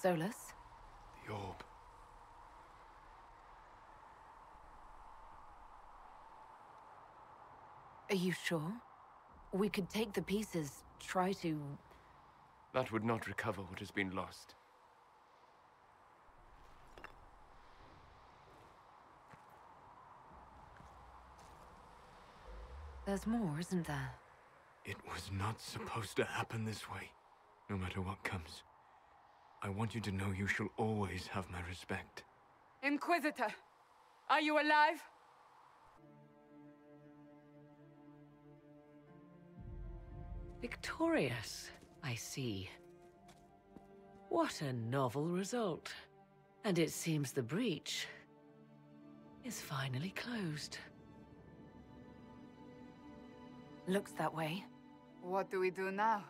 Solus? The orb. Are you sure? We could take the pieces, try to... That would not recover what has been lost. There's more, isn't there? It was not supposed to happen this way. No matter what comes. I want you to know you shall always have my respect. Inquisitor, are you alive? Victorious, I see. What a novel result. And it seems the breach is finally closed. Looks that way. What do we do now?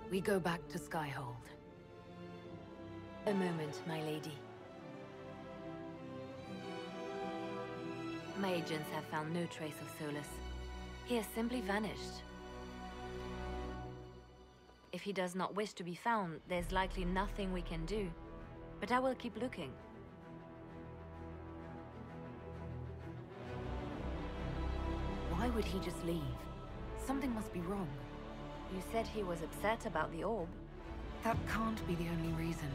We go back to Skyhold. A moment, my lady. My agents have found no trace of Solus. He has simply vanished. If he does not wish to be found, there's likely nothing we can do. But I will keep looking. Why would he just leave? Something must be wrong. You said he was upset about the orb. That can't be the only reason.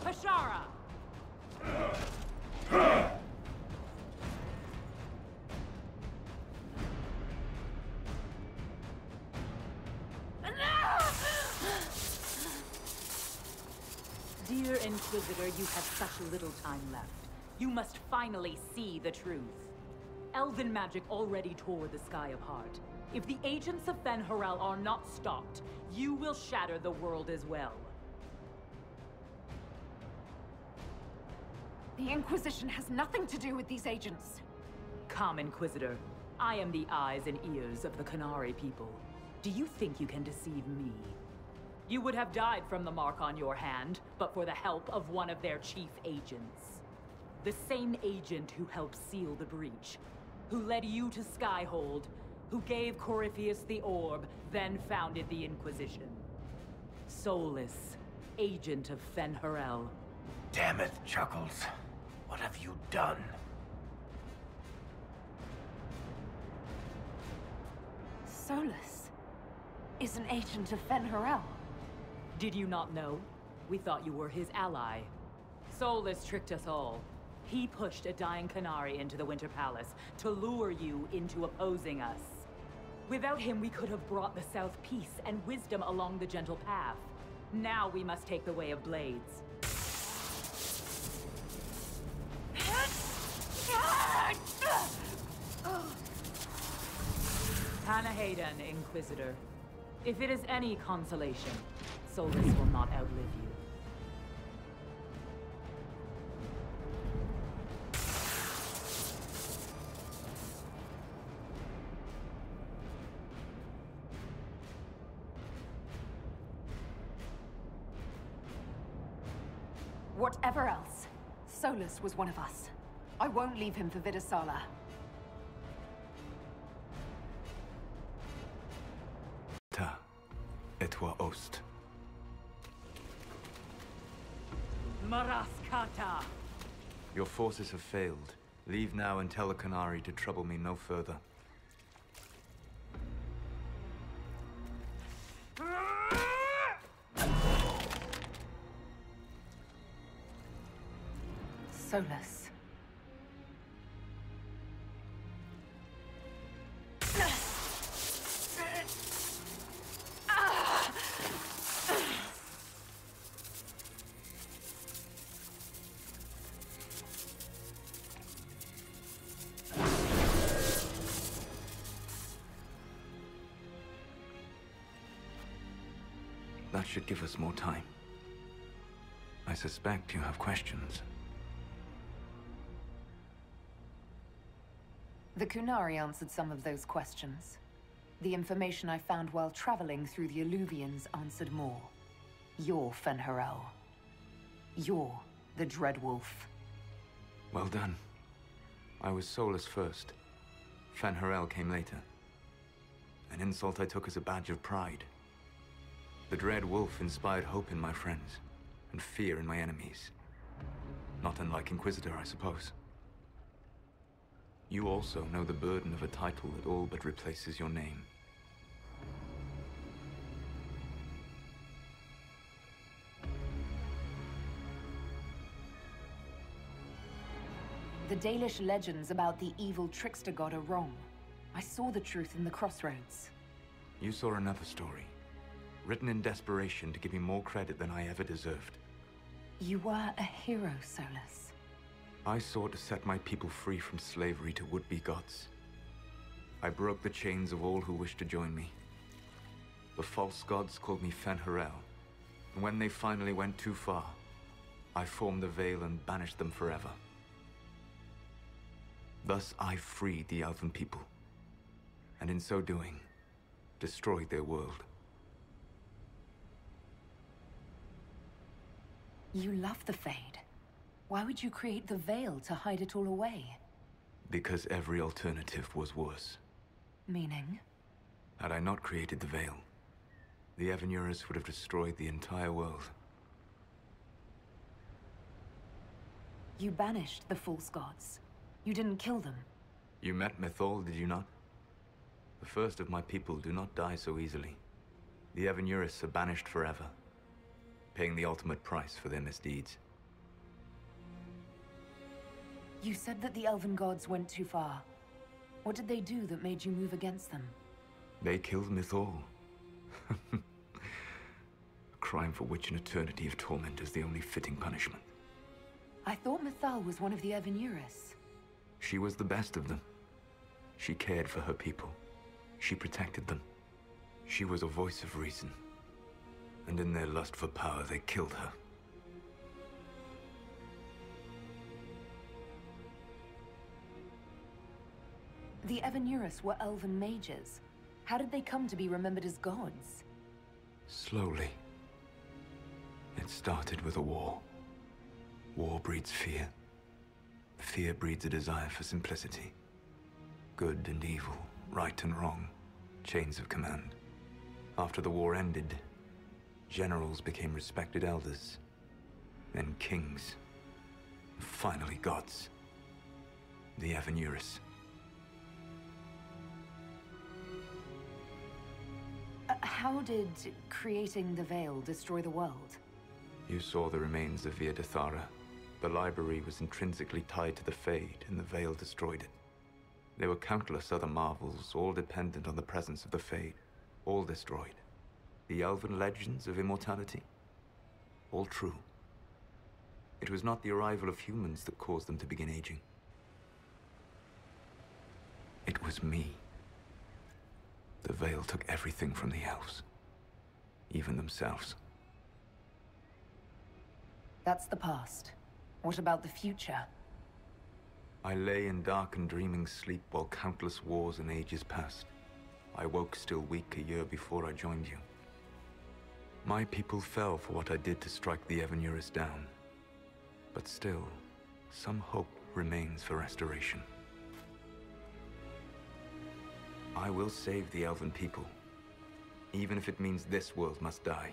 Hashara! Dear Inquisitor, you have such little time left. You must finally see the truth. Elven magic already tore the sky apart. If the agents of Fen'Harel are not stopped, you will shatter the world as well. The Inquisition has nothing to do with these agents. Come, Inquisitor. I am the eyes and ears of the Qunari people. Do you think you can deceive me? You would have died from the mark on your hand, but for the help of one of their chief agents. The same agent who helped seal the breach, who led you to Skyhold, who gave Corypheus the orb, then founded the Inquisition. Solus, agent of Fen'Harel. Damn it, Chuckles. What have you done? Solus is an agent of Fen'Harel. Did you not know? We thought you were his ally. Solus tricked us all. He pushed a dying Qunari into the Winter Palace to lure you into opposing us. Without him, we could have brought the South peace and wisdom along the gentle path. Now we must take the way of blades. Panahaden, Inquisitor. If it is any consolation, Solus will not outlive you. Whatever else, Solus was one of us. I won't leave him for Vidasala. Ta, etwa ost. Maraskata! Your forces have failed. Leave now and tell the Qunari to trouble me no further. Solus. That should give us more time. I suspect you have questions. The Qunari answered some of those questions. The information I found while traveling through the Illuvians answered more. You're Fen'Harel. You're the Dreadwolf. Well done. I was Solus first. Fen'Harel came later. An insult I took as a badge of pride. The Dread Wolf inspired hope in my friends, and fear in my enemies. Not unlike Inquisitor, I suppose. You also know the burden of a title that all but replaces your name. The Dalish legends about the evil trickster god are wrong. I saw the truth in the crossroads. You saw another story, written in desperation to give me more credit than I ever deserved. You were a hero, Solus. I sought to set my people free from slavery to would-be gods. I broke the chains of all who wished to join me. The false gods called me Fen'Harel, and when they finally went too far, I formed the Veil and banished them forever. Thus I freed the Elven people, and in so doing, destroyed their world. You love the Fade. Why would you create the Veil to hide it all away? Because every alternative was worse. Meaning? Had I not created the Veil, the Evanurus would have destroyed the entire world. You banished the false gods. You didn't kill them. You met Mythal, did you not? The first of my people do not die so easily. The Evanurus are banished forever, paying the ultimate price for their misdeeds. You said that the Elven gods went too far. What did they do that made you move against them? They killed Mythal. A crime for which an eternity of torment is the only fitting punishment. I thought Mythal was one of the Evanurus. She was the best of them. She cared for her people. She protected them. She was a voice of reason. And in their lust for power, they killed her. The Evanurus were Elven mages. How did they come to be remembered as gods? Slowly. It started with a war. War breeds fear. Fear breeds a desire for simplicity. Good and evil, right and wrong, chains of command. After the war ended, generals became respected elders, then kings, and finally gods. The Evanurus. How did creating the Veil destroy the world? You saw the remains of Via Dethara. The library was intrinsically tied to the Fade, and the Veil destroyed it. There were countless other marvels, all dependent on the presence of the Fade, all destroyed. The Elven legends of immortality, all true. It was not the arrival of humans that caused them to begin aging. It was me. The Veil took everything from the elves, even themselves. That's the past. What about the future? I lay in dark and dreaming sleep while countless wars and ages passed. I woke still weak a year before I joined you. My people fell for what I did to strike the Evanurus down. But still, some hope remains for restoration. I will save the Elven people, even if it means this world must die.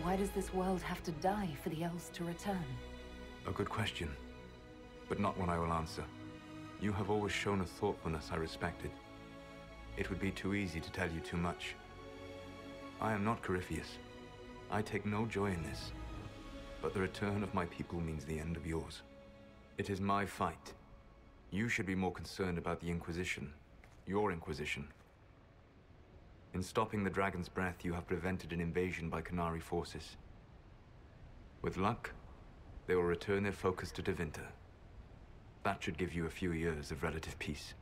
Why does this world have to die for the elves to return? A good question, but not one I will answer. You have always shown a thoughtfulness I respected. It would be too easy to tell you too much. I am not Corypheus. I take no joy in this. But the return of my people means the end of yours. It is my fight. You should be more concerned about the Inquisition. Your Inquisition. In stopping the Dragon's Breath, you have prevented an invasion by Qunari forces. With luck, they will return their focus to Tevinter. That should give you a few years of relative peace.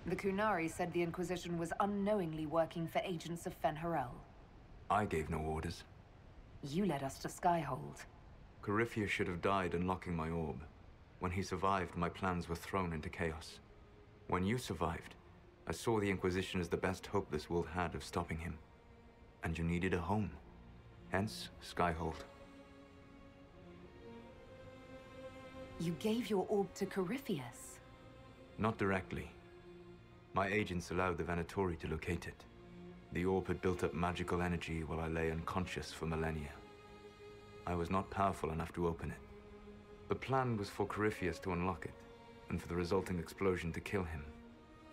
The Qunari said the Inquisition was unknowingly working for agents of Fen'Harel. I gave no orders. You led us to Skyhold. Corypheus should have died unlocking my orb. When he survived, my plans were thrown into chaos. When you survived, I saw the Inquisition as the best hope this world had of stopping him. And you needed a home. Hence, Skyhold. You gave your orb to Corypheus? Not directly. My agents allowed the Venatori to locate it. The orb had built up magical energy while I lay unconscious for millennia. I was not powerful enough to open it. The plan was for Corypheus to unlock it, and for the resulting explosion to kill him.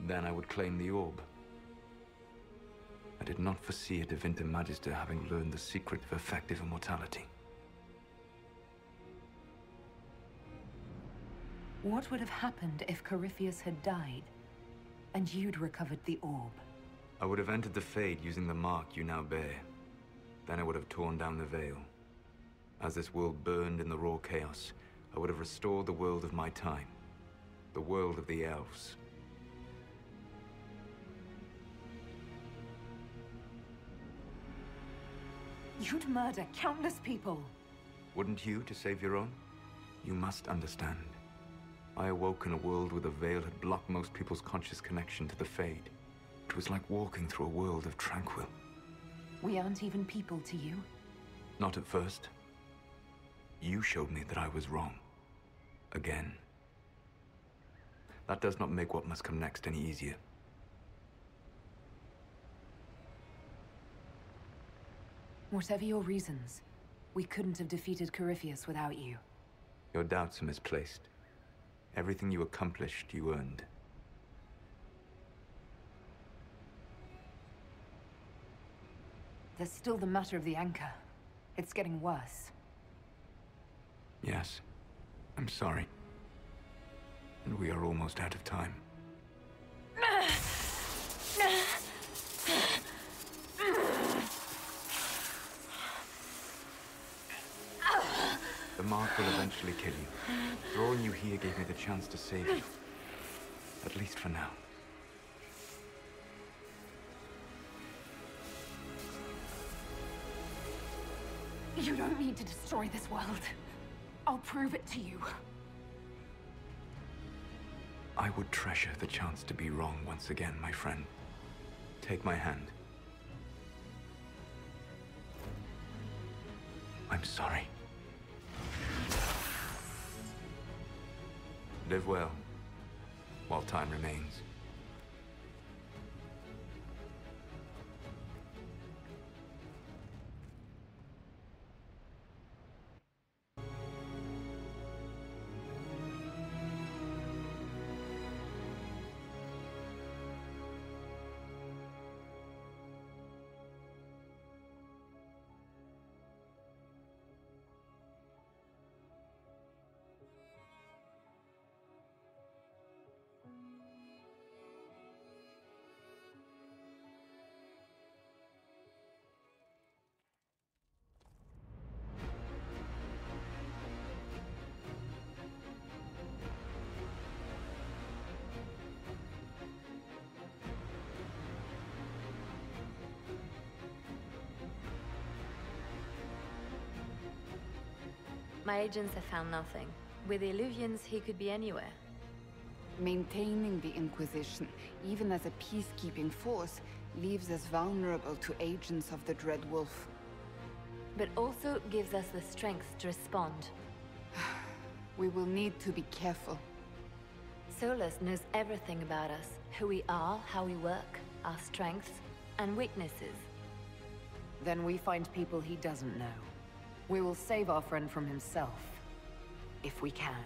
Then I would claim the orb. I did not foresee a Divinity Magister having learned the secret of effective immortality. What would have happened if Corypheus had died, and you'd recovered the orb? I would have entered the Fade using the mark you now bear. Then I would have torn down the veil. As this world burned in the raw chaos, I would have restored the world of my time. The world of the elves. You'd murder countless people. Wouldn't you, to save your own? You must understand. I awoke in a world where the veil had blocked most people's conscious connection to the Fade. It was like walking through a world of tranquil. We aren't even people to you? Not at first. You showed me that I was wrong. Again. That does not make what must come next any easier. Whatever your reasons, we couldn't have defeated Corypheus without you. Your doubts are misplaced. Everything you accomplished, you earned. There's still the matter of the anchor. It's getting worse. Yes. I'm sorry. And we are almost out of time. The mark will eventually kill you. Drawing you here gave me the chance to save you. At least for now. You don't need to destroy this world. I'll prove it to you. I would treasure the chance to be wrong once again, my friend. Take my hand. I'm sorry. Live well, while time remains. My agents have found nothing. With the Illuvians, he could be anywhere. Maintaining the Inquisition, even as a peacekeeping force, leaves us vulnerable to agents of the Dread Wolf. But also gives us the strength to respond. We will need to be careful. Solas knows everything about us. Who we are, how we work, our strengths and weaknesses. Then we find people he doesn't know. We will save our friend from himself. If we can.